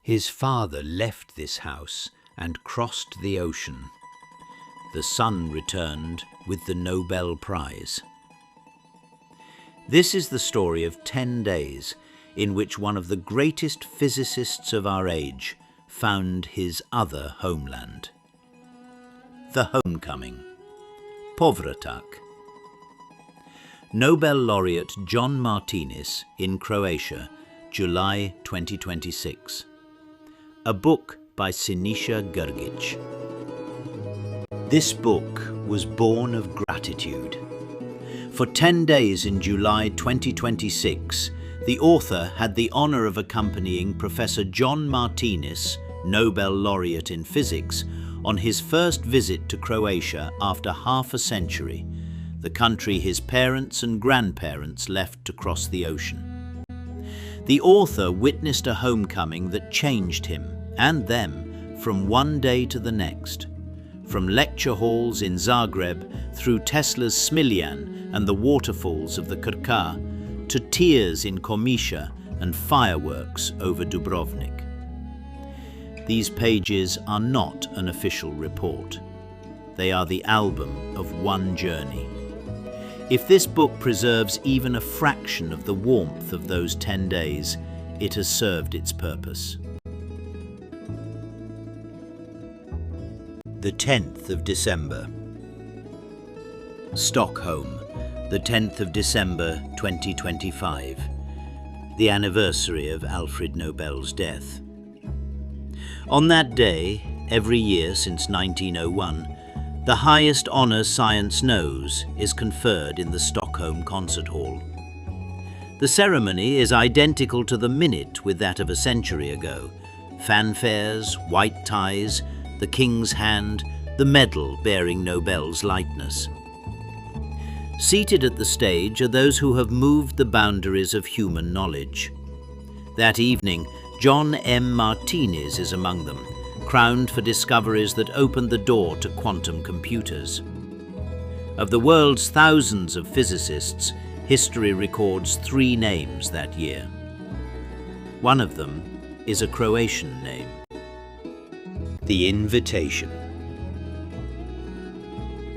His father left this house and crossed the ocean. The son returned with the Nobel Prize. This is the story of 10 days in which one of the greatest physicists of our age found his other homeland. The homecoming. POVRATAK. Nobel laureate John Martinis in Croatia, July 2026. A book by Siniša Grgić. This book was born of gratitude. For 10 days in July 2026, the author had the honor of accompanying Professor John Martinis, Nobel laureate in physics, on his first visit to Croatia after half a century, the country his parents and grandparents left to cross the ocean. The author witnessed a homecoming that changed him and them from one day to the next. From lecture halls in Zagreb through Tesla's Smiljan and the waterfalls of the Krka, to tears in Komiža and fireworks over Dubrovnik. These pages are not an official report. They are the album of one journey. If this book preserves even a fraction of the warmth of those 10 days, it has served its purpose. The 10th of December. Stockholm, the 10th of December 2025, the anniversary of Alfred Nobel's death. On that day, every year since 1901, the highest honor science knows is conferred in the Stockholm Concert Hall. The ceremony is identical to the minute with that of a century ago. Fanfares, white ties, the king's hand, the medal bearing Nobel's likeness. Seated at the stage are those who have moved the boundaries of human knowledge. That evening, John M. Martinis is among them, crowned for discoveries that opened the door to quantum computers. Of the world's thousands of physicists, history records 3 names that year. One of them is a Croatian name. The Invitation.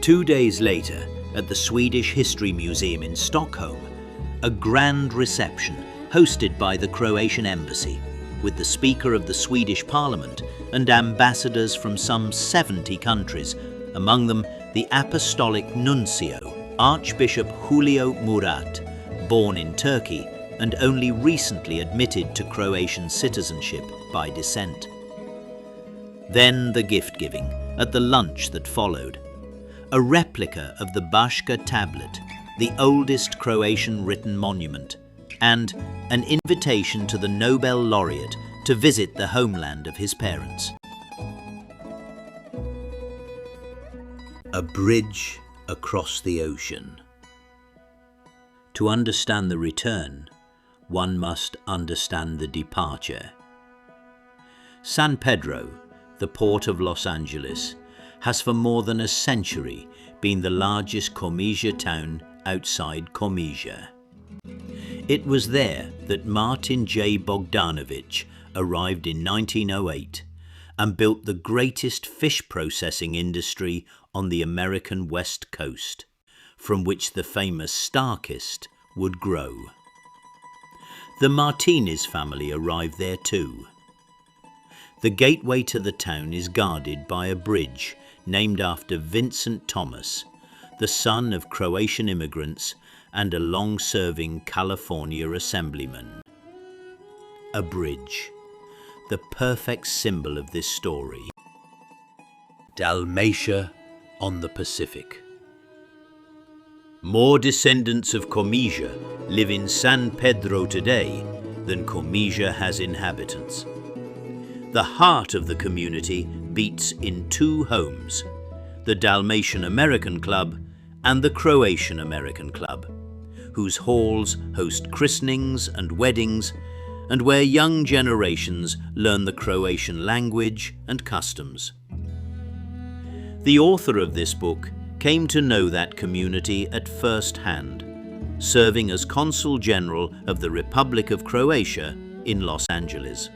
2 days later, at the Swedish History Museum in Stockholm, a grand reception hosted by the Croatian Embassy, with the Speaker of the Swedish Parliament and ambassadors from some 70 countries, among them the Apostolic Nuncio, Archbishop Julio Murat, born in Turkey and only recently admitted to Croatian citizenship by descent. Then the gift-giving at the lunch that followed. A replica of the Baška tablet, the oldest Croatian written monument, and an invitation to the Nobel laureate to visit the homeland of his parents. A bridge across the ocean. To understand the return, one must understand the departure. San Pedro, the port of Los Angeles, has for more than a century been the largest Komiža town outside Komiža. It was there that Martin J. Bogdanovich arrived in 1908 and built the greatest fish processing industry on the American West Coast, from which the famous Starkist would grow. The Martinis family arrived there too. The gateway to the town is guarded by a bridge named after Vincent Thomas, the son of Croatian immigrants and a long-serving California assemblyman. A bridge, the perfect symbol of this story. Dalmatia on the Pacific. More descendants of Komiža live in San Pedro today than Komiža has inhabitants. The heart of the community beats in 2 homes, the Dalmatian American Club and the Croatian American Club, whose halls host christenings and weddings, and where young generations learn the Croatian language and customs. The author of this book came to know that community at first hand, serving as Consul General of the Republic of Croatia in Los Angeles.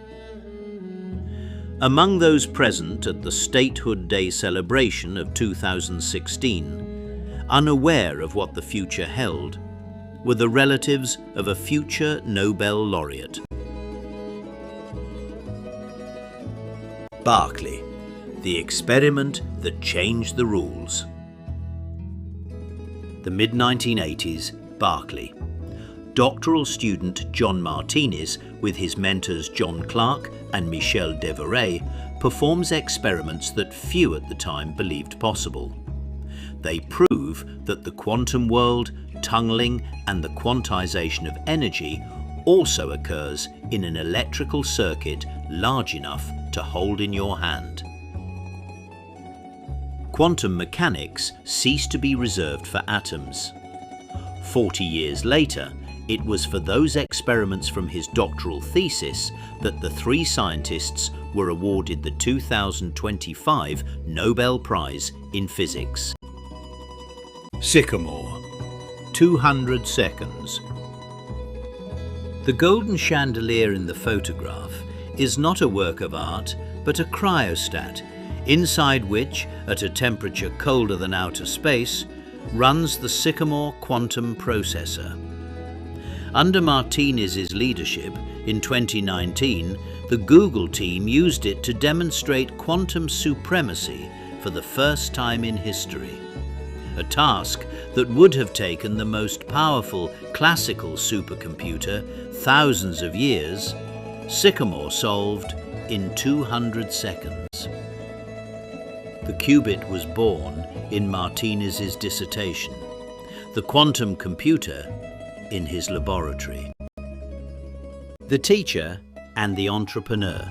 Among those present at the Statehood Day celebration of 2016, unaware of what the future held, were the relatives of a future Nobel laureate. Berkeley, the experiment that changed the rules. The mid-1980s, Berkeley. Doctoral student John Martinis, with his mentors John Clark and Michel Devereux, performs experiments that few at the time believed possible. They prove that the quantum world, tunneling, and the quantization of energy also occurs in an electrical circuit large enough to hold in your hand. Quantum mechanics ceased to be reserved for atoms. 40 years later, it was for those experiments from his doctoral thesis that the three scientists were awarded the 2025 Nobel Prize in Physics. Sycamore, 200 seconds. The golden chandelier in the photograph is not a work of art, but a cryostat, inside which, at a temperature colder than outer space, runs the Sycamore quantum processor. Under Martinis' leadership, in 2019, the Google team used it to demonstrate quantum supremacy for the first time in history. A task that would have taken the most powerful classical supercomputer thousands of years, Sycamore solved in 200 seconds. The qubit was born in Martinis' dissertation, the quantum computer in his laboratory. The teacher and the entrepreneur.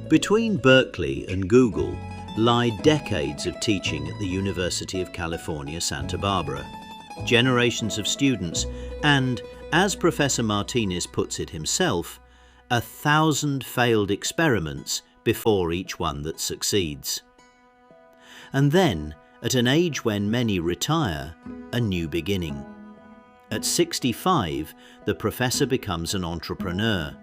Between Berkeley and Google lie decades of teaching at the University of California, Santa Barbara, generations of students, and, as Professor Martinis puts it himself, 1,000 failed experiments before each one that succeeds. And then, at an age when many retire, a new beginning. At 65, the professor becomes an entrepreneur,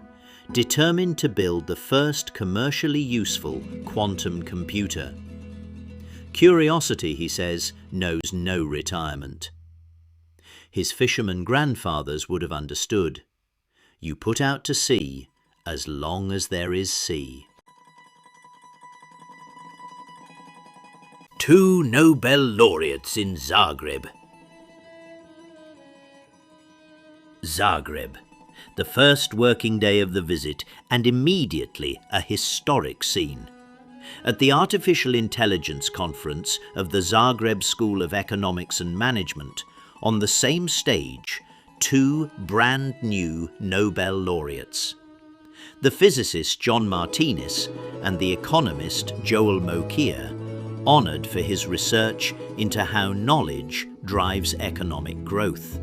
determined to build the first commercially useful quantum computer. Curiosity, he says, knows no retirement. His fisherman grandfathers would have understood. You put out to sea as long as there is sea. 2 Nobel laureates in Zagreb. Zagreb, the first working day of the visit, and immediately a historic scene. At the Artificial Intelligence Conference of the Zagreb School of Economics and Management, on the same stage, 2 brand new Nobel laureates. The physicist John Martinis and the economist Joel Mokyr, honoured for his research into how knowledge drives economic growth.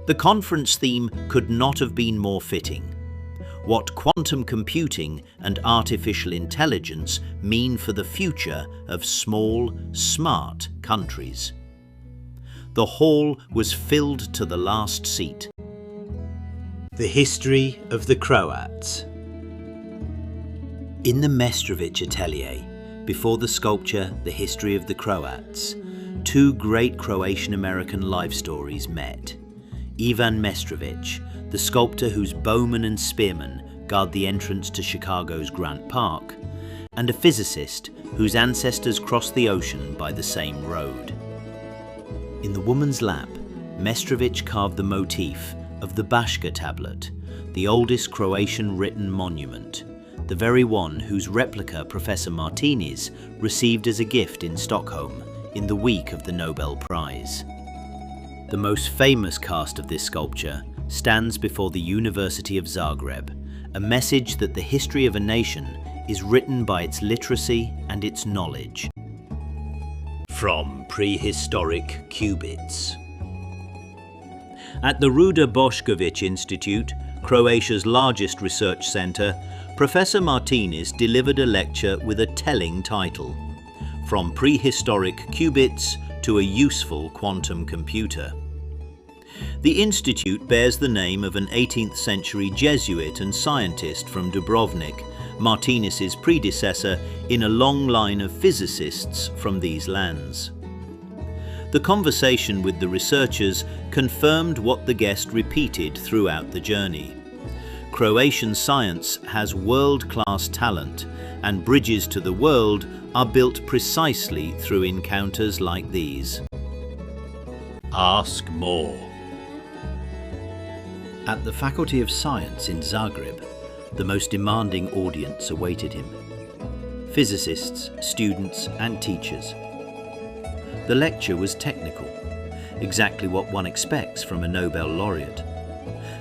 The conference theme could not have been more fitting. What quantum computing and artificial intelligence mean for the future of small, smart countries. The hall was filled to the last seat. The history of the Croats. In the Mestrovich atelier, before the sculpture The History of the Croats, 2 great Croatian-American life stories met. Ivan Mestrovich, the sculptor whose bowmen and spearmen guard the entrance to Chicago's Grant Park, and a physicist whose ancestors crossed the ocean by the same road. In the woman's lap, Mestrovich carved the motif of the Bashka tablet, the oldest Croatian written monument, the very one whose replica Professor Martinis received as a gift in Stockholm in the week of the Nobel Prize. The most famous cast of this sculpture stands before the University of Zagreb, a message that the history of a nation is written by its literacy and its knowledge. From prehistoric qubits. At the Ruda Bošković Institute, Croatia's largest research centre, Professor Martinis delivered a lecture with a telling title, From Prehistoric Qubits to a Useful Quantum Computer. The institute bears the name of an 18th century Jesuit and scientist from Dubrovnik, Martinis' predecessor in a long line of physicists from these lands. The conversation with the researchers confirmed what the guest repeated throughout the journey. Croatian science has world-class talent, and bridges to the world are built precisely through encounters like these. Ask more. At the Faculty of Science in Zagreb, the most demanding audience awaited him. Physicists, students and teachers. The lecture was technical, exactly what one expects from a Nobel Laureate.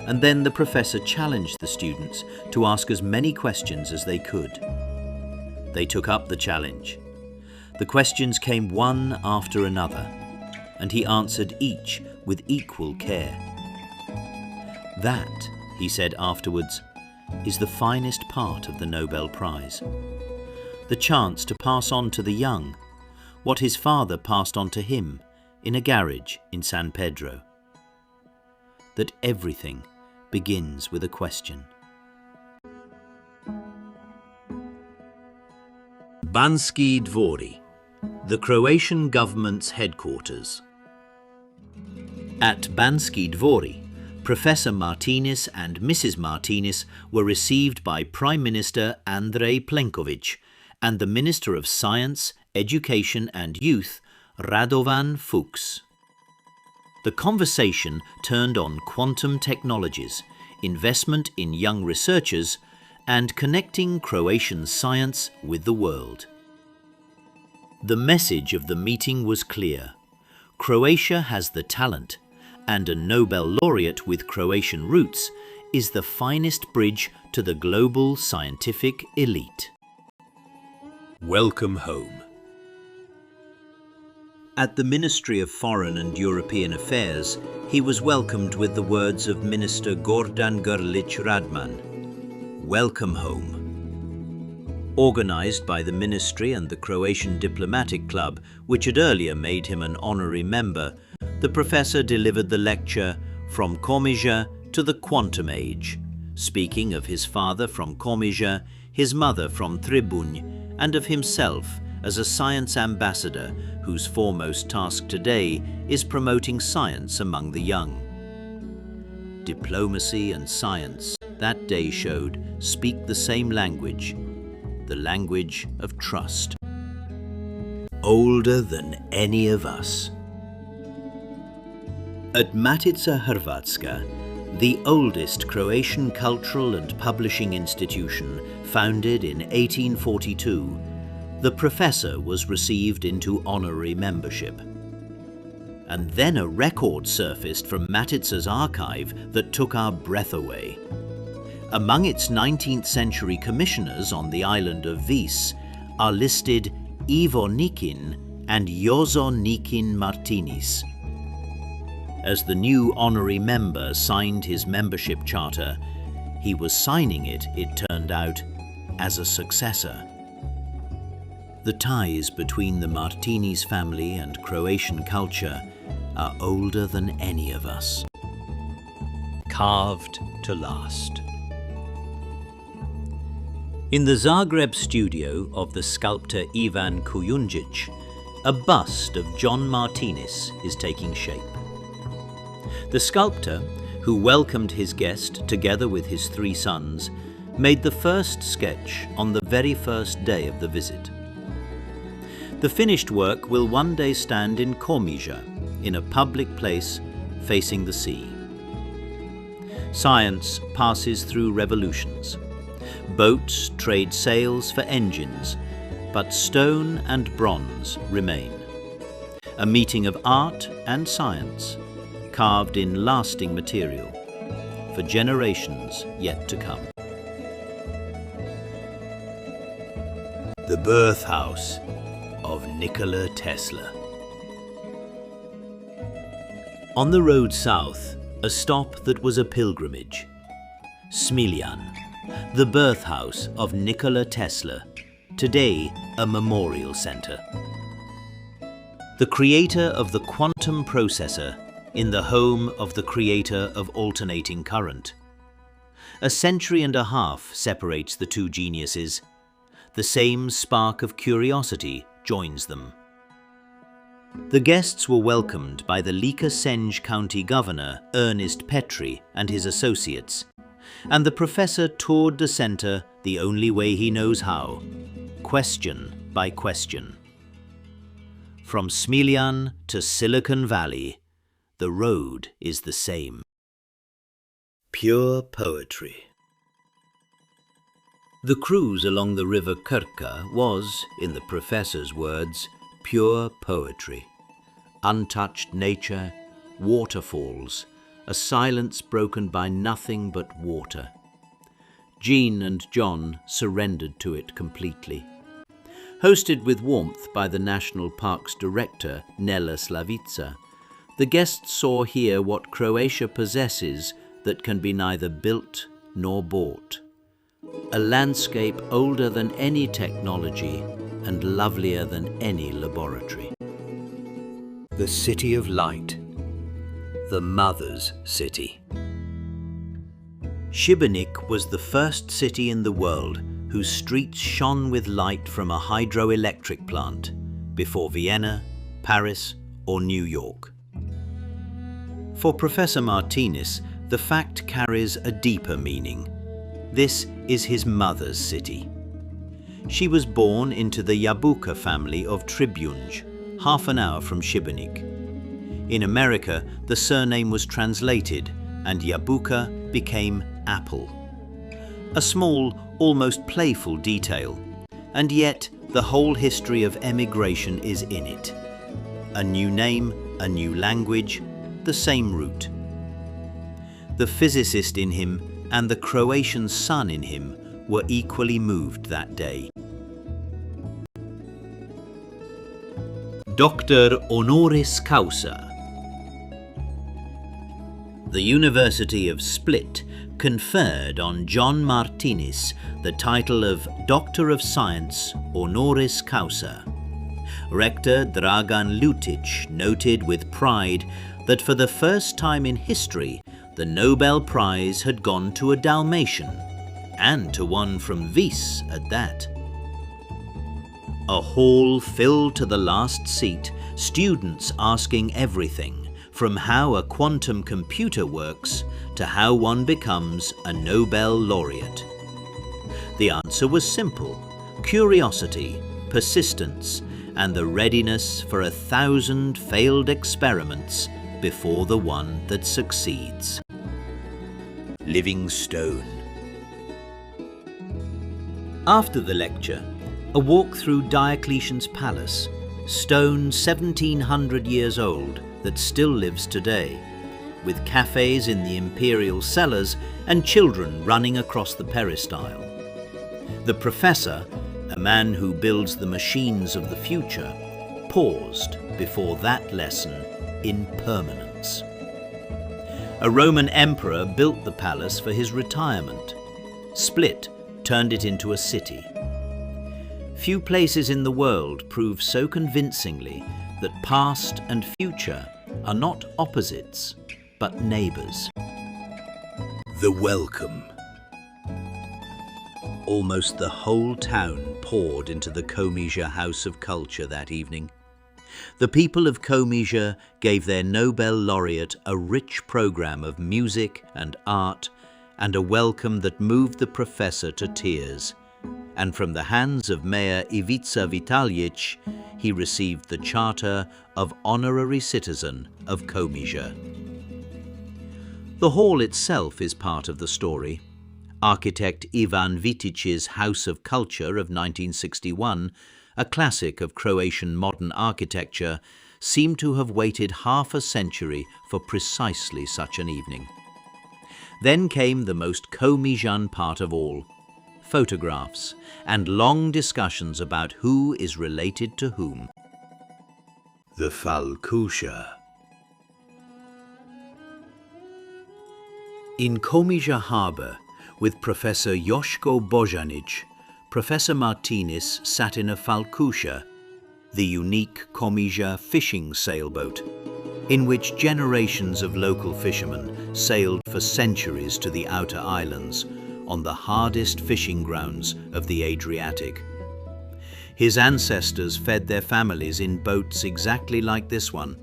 And then the professor challenged the students to ask as many questions as they could. They took up the challenge. The questions came one after another, and he answered each with equal care. That, he said afterwards, is the finest part of the Nobel Prize. The chance to pass on to the young what his father passed on to him in a garage in San Pedro. That everything begins with a question. Banski Dvori, the Croatian government's headquarters. At Banski Dvori, Professor Martinis and Mrs. Martinis were received by Prime Minister Andrej Plenković and the Minister of Science, Education and Youth, Radovan Fuchs. The conversation turned on quantum technologies, investment in young researchers, and connecting Croatian science with the world. The message of the meeting was clear. Croatia has the talent, and a Nobel laureate with Croatian roots is the finest bridge to the global scientific elite. Welcome home. At the Ministry of Foreign and European Affairs, he was welcomed with the words of Minister Gordan Grlić Radman, "Welcome home." Organized by the Ministry and the Croatian Diplomatic Club, which had earlier made him an honorary member, the professor delivered the lecture From Komiža to the Quantum Age, speaking of his father from Komiža, his mother from Tribunj, and of himself as a science ambassador whose foremost task today is promoting science among the young. Diplomacy and science, that day showed, speak the same language, the language of trust. Older than any of us. At Matica Hrvatska, the oldest Croatian cultural and publishing institution, founded in 1842, the professor was received into honorary membership. And then a record surfaced from Matica's archive that took our breath away. Among its 19th century commissioners on the island of Vis are listed Ivo Nikin and Jozo Nikin Martinis. As the new honorary member signed his membership charter, he was signing it, it turned out, as a successor. The ties between the Martinis family and Croatian culture are older than any of us. Carved to last. In the Zagreb studio of the sculptor Ivan Kujundžić, a bust of John Martinis is taking shape. The sculptor, who welcomed his guest together with his 3 sons, made the first sketch on the very first day of the visit. The finished work will one day stand in Komiža, in a public place facing the sea. Science passes through revolutions. Boats trade sails for engines, but stone and bronze remain. A meeting of art and science, carved in lasting material, for generations yet to come. The birthhouse of Nikola Tesla. On the road south, a stop that was a pilgrimage. Smiljan, the birthhouse of Nikola Tesla, today a memorial center. The creator of the quantum processor in the home of the creator of alternating current. A century and a half separates the two geniuses. The same spark of curiosity joins them. The guests were welcomed by the Liča-Senj County Governor Ernest Petri and his associates, and the professor toured the center the only way he knows how, question by question. From Smiljan to Silicon Valley, the road is the same. Pure poetry. The cruise along the river Krka was, in the professor's words, pure poetry. Untouched nature, waterfalls, a silence broken by nothing but water. Jean and John surrendered to it completely. Hosted with warmth by the National Parks director, Nela Slavica, the guests saw here what Croatia possesses that can be neither built nor bought. A landscape older than any technology and lovelier than any laboratory. The City of Light, the Mother's City. Šibenik was the first city in the world whose streets shone with light from a hydroelectric plant, before Vienna, Paris, or New York. For Professor Martinis, the fact carries a deeper meaning. This is his mother's city. She was born into the Jabuka family of Tribunj, half an hour from Šibenik. In America, the surname was translated, and Jabuka became apple. A small, almost playful detail, and yet the whole history of emigration is in it. A new name, a new language, the same root. The physicist in him and the Croatian son in him were equally moved that day. Doctor honoris causa. The University of Split conferred on John Martinis the title of Doctor of Science honoris causa. Rector Dragan Lutic noted with pride that for the first time in history, the Nobel Prize had gone to a Dalmatian, and to one from Vis at that. A hall filled to the last seat, students asking everything, from how a quantum computer works to how one becomes a Nobel laureate. The answer was simple: curiosity, persistence, and the readiness for 1,000 failed experiments before the one that succeeds. Living stone. After the lecture, a walk through Diocletian's palace, stone 1,700 years old that still lives today, with cafes in the imperial cellars and children running across the peristyle. The professor, a man who builds the machines of the future, paused before that lesson in permanence. A Roman emperor built the palace for his retirement. Split turned it into a city. Few places in the world prove so convincingly that past and future are not opposites, but neighbors. The welcome. Almost the whole town poured into the Komiža House of Culture that evening. The people of Komiža gave their Nobel laureate a rich program of music and art, and a welcome that moved the professor to tears. And from the hands of Mayor Ivica Vitaljic, he received the charter of honorary citizen of Komiža. The hall itself is part of the story. Architect Ivan Vitic's House of Culture of 1961, a classic of Croatian modern architecture, seemed to have waited half a century for precisely such an evening. Then came the most Komižan part of all, photographs and long discussions about who is related to whom. The Falkusha. In Komiža harbour, with Professor Joško Bojanic, Professor Martinis sat in a Falkusha, the unique Komiža fishing sailboat. in which generations of local fishermen sailed for centuries to the outer islands on the hardest fishing grounds of the Adriatic. His ancestors fed their families in boats exactly like this one,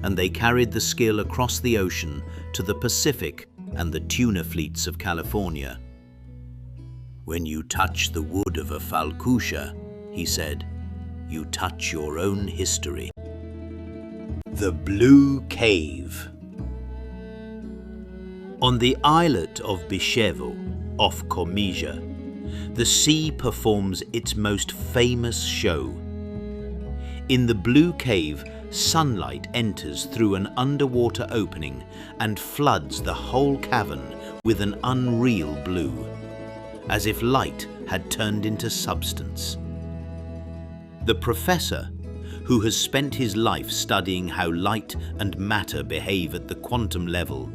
and they carried the skill across the ocean to the Pacific and the tuna fleets of California. "When you touch the wood of a falcusha," he said, "you touch your own history." The Blue Cave. On the islet of Bishevo, off Komiža, the sea performs its most famous show. In the Blue Cave, sunlight enters through an underwater opening and floods the whole cavern with an unreal blue, as if light had turned into substance. The professor, who has spent his life studying how light and matter behave at the quantum level,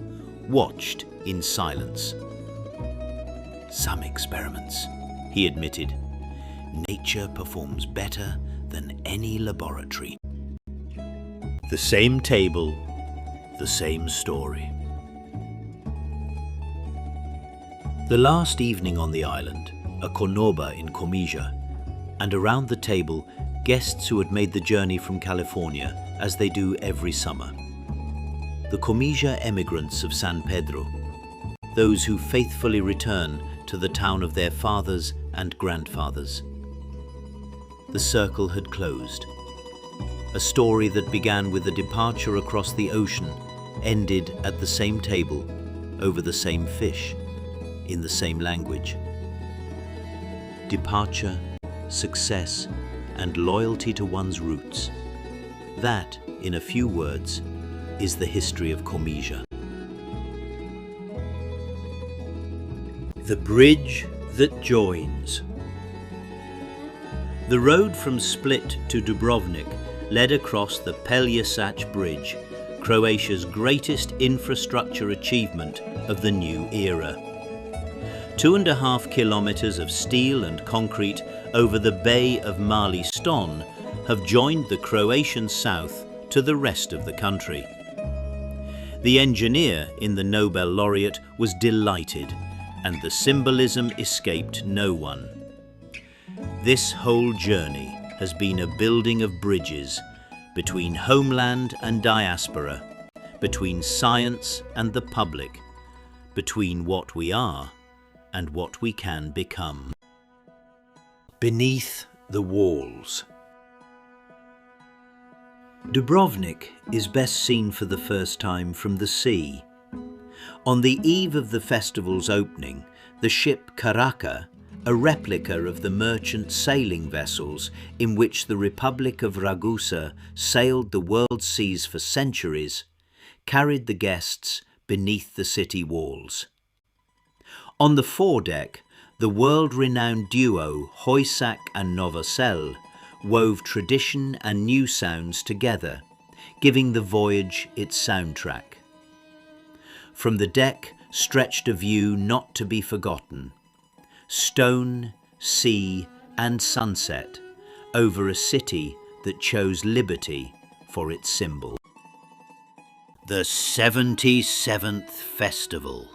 watched in silence. "Some experiments," he admitted. "Nature performs better than any laboratory." The same table, the same story. The last evening on the island, a konoba in Komiža, and around the table, guests who had made the journey from California, as they do every summer. The Komiža emigrants of San Pedro, those who faithfully return to the town of their fathers and grandfathers. The circle had closed. A story that began with a departure across the ocean ended at the same table, over the same fish, in the same language. Departure, success, and loyalty to one's roots. That, in a few words, is the history of Komiža. The bridge that joins. The road from Split to Dubrovnik led across the Pelješac Bridge, Croatia's greatest infrastructure achievement of the new era. 2.5 kilometers of steel and concrete over the Bay of Mali Ston have joined the Croatian south to the rest of the country. The engineer in the Nobel Laureate was delighted, and the symbolism escaped no one. This whole journey has been a building of bridges between homeland and diaspora, between science and the public, between what we are and what we can become. Beneath the walls. Dubrovnik is best seen for the first time from the sea. On the eve of the festival's opening, the ship Krka, a replica of the merchant sailing vessels in which the Republic of Ragusa sailed the world's seas for centuries, carried the guests beneath the city walls. On the foredeck, the world-renowned duo Hojsak and Novosel wove tradition and new sounds together, giving the voyage its soundtrack. From the deck stretched a view not to be forgotten: stone, sea, and sunset over a city that chose liberty for its symbol. The 77th Festival.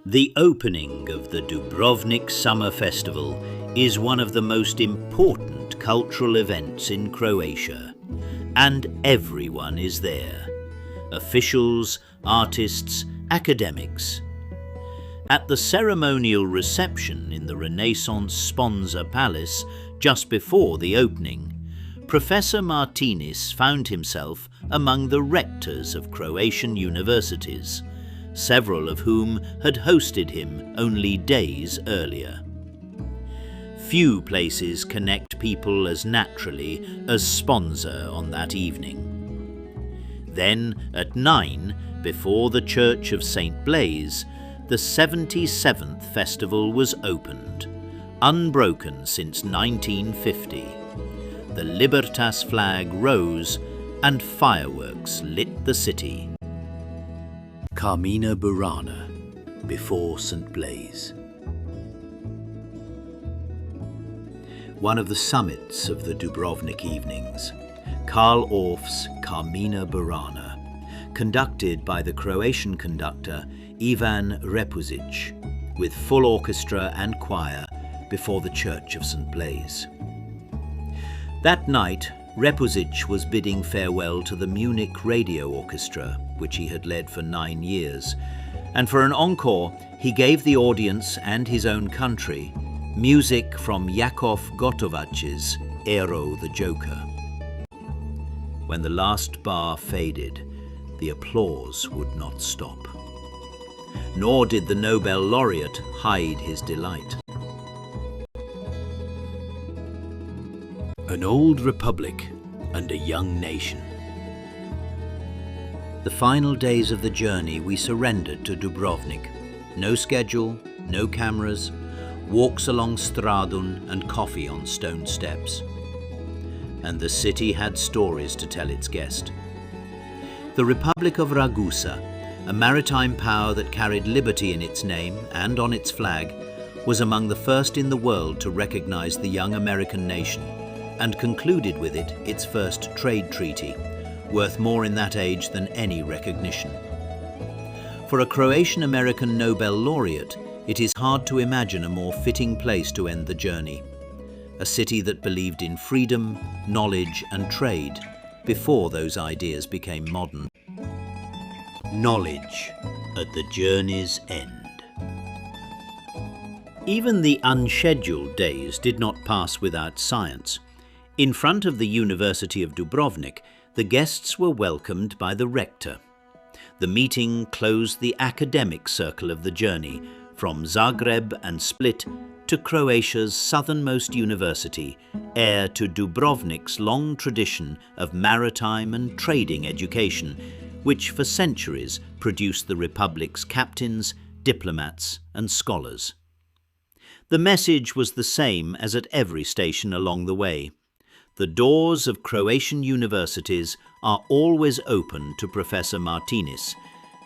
The opening of the Dubrovnik Summer Festival is one of the most important cultural events in Croatia, and everyone is there: officials, artists, academics. At the ceremonial reception in the Renaissance Sponza Palace just before the opening, Professor Martinis found himself among the rectors of Croatian universities, several of whom had hosted him only days earlier. Few places connect people as naturally as Sponza on that evening. Then, at 9, before the Church of St. Blaise, the 77th Festival was opened, unbroken since 1950. The Libertas flag rose and fireworks lit the city. Carmina Burana, before St. Blaise. One of the summits of the Dubrovnik evenings, Karl Orff's Carmina Burana, conducted by the Croatian conductor Ivan Repuzic, with full orchestra and choir before the Church of St. Blaise. That night, Repuzic was bidding farewell to the Munich Radio Orchestra, which he had led for 9 years, and for an encore, he gave the audience and his own country music from Jakov Gotovac's Ero the Joker. When the last bar faded, the applause would not stop. Nor did the Nobel Laureate hide his delight. An old republic and a young nation. The final days of the journey, we surrendered to Dubrovnik. No schedule, no cameras, walks along Stradun and coffee on stone steps. And the city had stories to tell its guest. The Republic of Ragusa, a maritime power that carried liberty in its name and on its flag, was among the first in the world to recognize the young American nation, and concluded with it its first trade treaty, worth more in that age than any recognition. For a Croatian-American Nobel laureate, it is hard to imagine a more fitting place to end the journey. A city that believed in freedom, knowledge and trade before those ideas became modern. Knowledge at the journey's end. Even the unscheduled days did not pass without science. In front of the University of Dubrovnik, the guests were welcomed by the rector. The meeting closed the academic circle of the journey, from Zagreb and Split to Croatia's southernmost university, heir to Dubrovnik's long tradition of maritime and trading education, which for centuries produced the Republic's captains, diplomats and scholars. The message was the same as at every station along the way. The doors of Croatian universities are always open to Professor Martinis,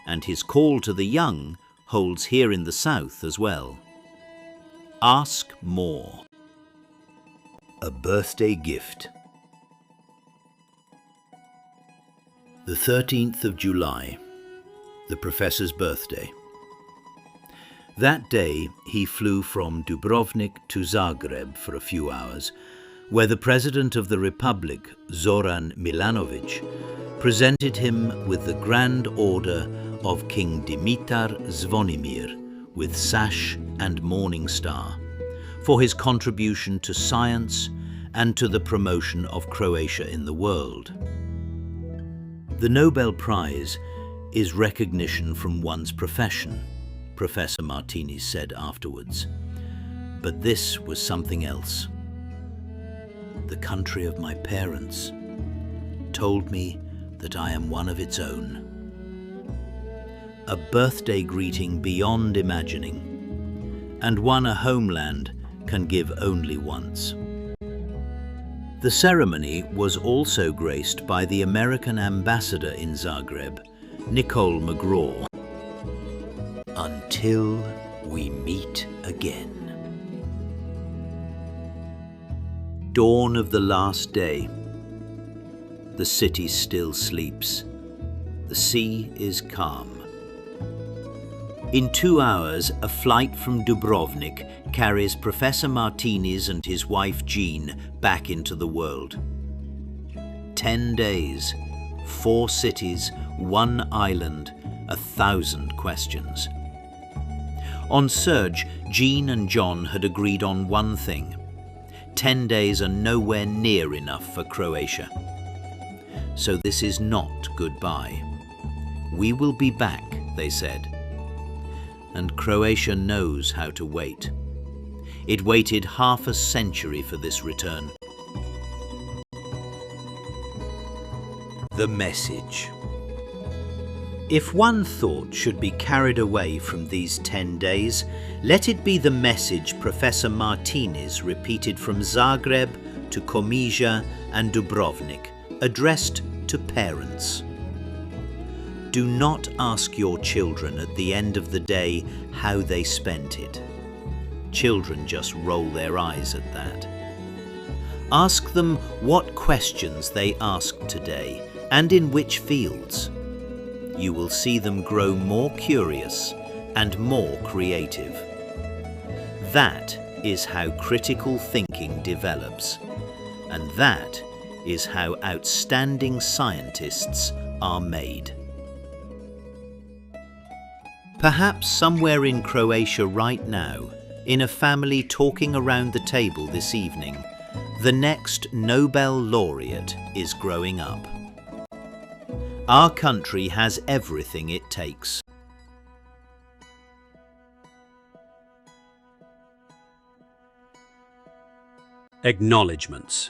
and his call to the young holds here in the south as well. Ask more. A birthday gift. The 13th of July, the professor's birthday. That day he flew from Dubrovnik to Zagreb for a few hours, where the President of the Republic, Zoran Milanovic, presented him with the Grand Order of King Dmitar Zvonimir, with sash and morning star, for his contribution to science and to the promotion of Croatia in the world. The Nobel Prize is recognition from one's profession, Professor Martinis said afterwards. But this was something else. The country of my parents told me that I am one of its own. A birthday greeting beyond imagining, and one a homeland can give only once. The ceremony was also graced by the American ambassador in Zagreb, Nicole McGraw. Until we meet again. Dawn of the last day. The city still sleeps. The sea is calm. In 2 hours, a flight from Dubrovnik carries Professor Martinis and his wife Jean back into the world. 10 days, 4 cities, 1 island, 1,000 questions. On Serge, Jean and John had agreed on one thing. 10 days are nowhere near enough for Croatia. So this is not goodbye. We will be back, they said. And Croatia knows how to wait. It waited half a century for this return. The message. If one thought should be carried away from these 10 days, let it be the message Professor Martinis repeated from Zagreb to Komiža and Dubrovnik, addressed to parents. Do not ask your children at the end of the day how they spent it. Children just roll their eyes at that. Ask them what questions they asked today and in which fields. You will see them grow more curious and more creative. That is how critical thinking develops, and that is how outstanding scientists are made. Perhaps somewhere in Croatia right now, in a family talking around the table this evening, the next Nobel Laureate is growing up. Our country has everything it takes. Acknowledgements.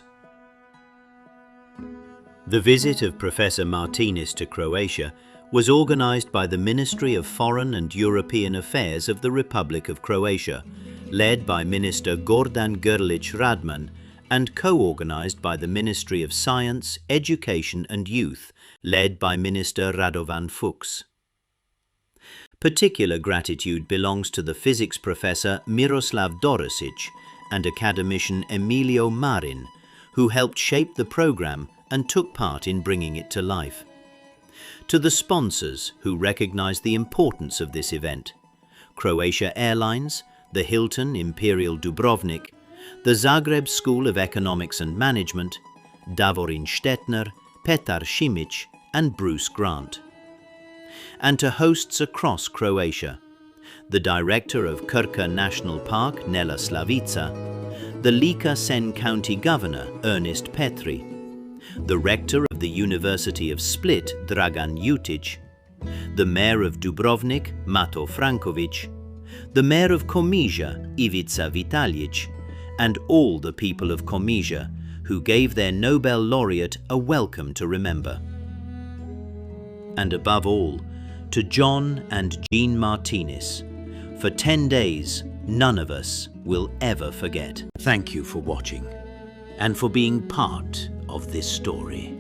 The visit of Professor Martinis to Croatia was organized by the Ministry of Foreign and European Affairs of the Republic of Croatia, led by Minister Gordan Grlić Radman, and co-organized by the Ministry of Science, Education and Youth, led by Minister Radovan Fuchs. Particular gratitude belongs to the physics professor Miroslav Dorosic and academician Emilio Marin, who helped shape the program and took part in bringing it to life. To the sponsors who recognized the importance of this event: Croatia Airlines, the Hilton Imperial Dubrovnik, the Zagreb School of Economics and Management, Davorin Štetner, Petar Šimić and Bruce Grant. And to hosts across Croatia: the director of Krka National Park, Nela Slavica, the Lika-Sen County Governor, Ernest Petri, the rector of the University of Split, Dragan Jutic, the mayor of Dubrovnik, Mato Frankovic, the mayor of Komiža, Ivica Vitalic, and all the people of Komiža who gave their Nobel laureate a welcome to remember. And above all, to John and Jean Martinis. For 10 days, none of us will ever forget. Thank you for watching and for being part of this story.